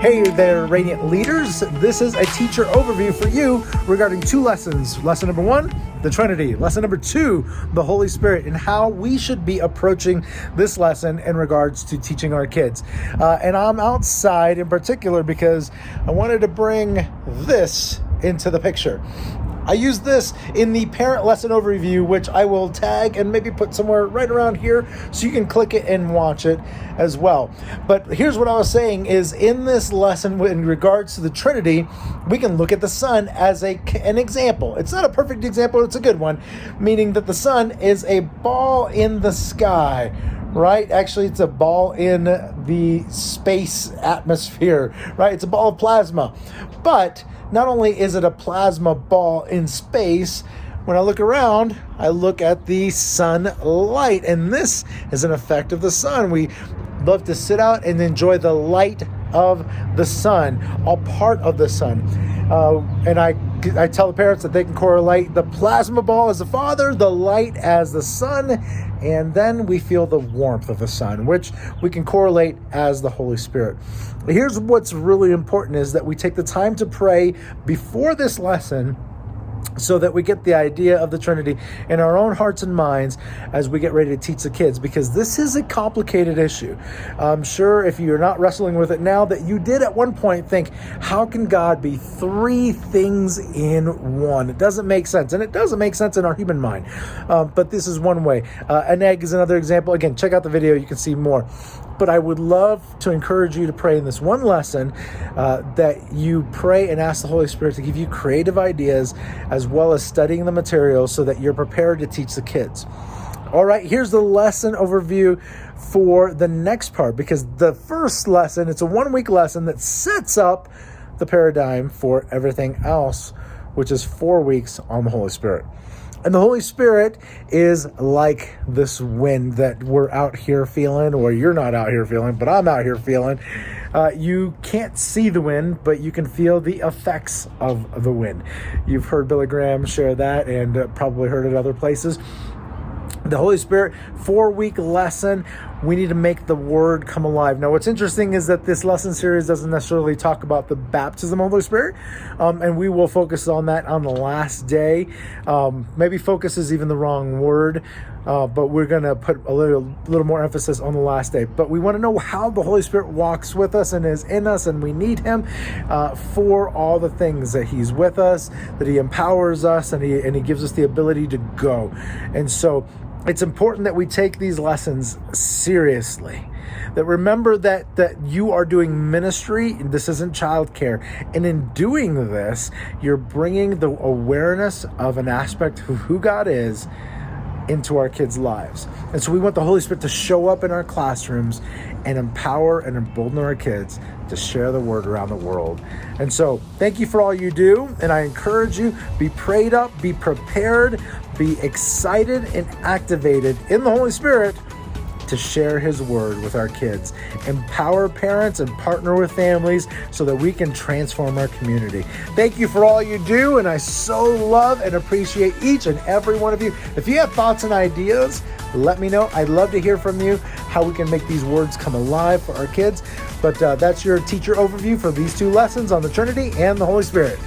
Hey there, Radiant Leaders. This is a teacher overview for you regarding two lessons. Lesson number 1, the Trinity. Lesson number 2, the Holy Spirit, and how we should be approaching this lesson in regards to teaching our kids. And I'm outside in particular because I wanted to bring this into the picture. I use this in the parent lesson overview, which I will tag and maybe put somewhere right around here so you can click it and watch it as well. But here's what I was saying is in this lesson in regards to the Trinity, we can look at the sun as an example. It's not a perfect example, it's a good one, meaning that the sun is a ball in the sky. Right? Actually, it's a ball in the space atmosphere, right? It's a ball of plasma. But not only is it a plasma ball in space, when I look around, I look at the sunlight, and this is an effect of the sun. We love to sit out and enjoy the light of the sun, all part of the sun. And I tell the parents that they can correlate the plasma ball as the Father, the light as the Son, and then we feel the warmth of the sun, which we can correlate as the Holy Spirit. Here's what's really important is that we take the time to pray before this lesson so that we get the idea of the Trinity in our own hearts and minds as we get ready to teach the kids, because this is a complicated issue. I'm sure if you're not wrestling with it now that you did at one point think, how can God be three things in one? It doesn't make sense, and it doesn't make sense in our human mind. But this is one way. An egg is another example. Again, check out the video, you can see more. But I would love to encourage you to pray in this one lesson that you pray and ask the Holy Spirit to give you creative ideas as well as studying the material so that you're prepared to teach the kids. All right, here's the lesson overview for the next part, because the first lesson, it's a 1-week lesson that sets up the paradigm for everything else, which is 4 weeks on the Holy Spirit. And the Holy Spirit is like this wind that we're out here feeling, or you're not out here feeling, but I'm out here feeling. You can't see the wind, but you can feel the effects of the wind. You've heard Billy Graham share that, and probably heard it other places. The Holy Spirit, 4-week lesson. We need to make the Word come alive. Now, what's interesting is that this lesson series doesn't necessarily talk about the baptism of the Holy Spirit, and we will focus on that on the last day. Maybe focus is even the wrong word, but we're going to put a little more emphasis on the last day. But we want to know how the Holy Spirit walks with us and is in us, and we need Him for all the things that He's with us, that He empowers us, and He gives us the ability to go. And so it's important that we take these lessons seriously, that remember that you are doing ministry. This isn't childcare. And in doing this, you're bringing the awareness of an aspect of who God is into our kids' lives. And so we want the Holy Spirit to show up in our classrooms and empower and embolden our kids to share the Word around the world. And so thank you for all you do. And I encourage you, be prayed up, be prepared, be excited and activated in the Holy Spirit to share His Word with our kids. Empower parents and partner with families so that we can transform our community. Thank you for all you do, and I so love and appreciate each and every one of you. If you have thoughts and ideas, let me know. I'd love to hear from you how we can make these words come alive for our kids. But that's your teacher overview for these two lessons on the Trinity and the Holy Spirit.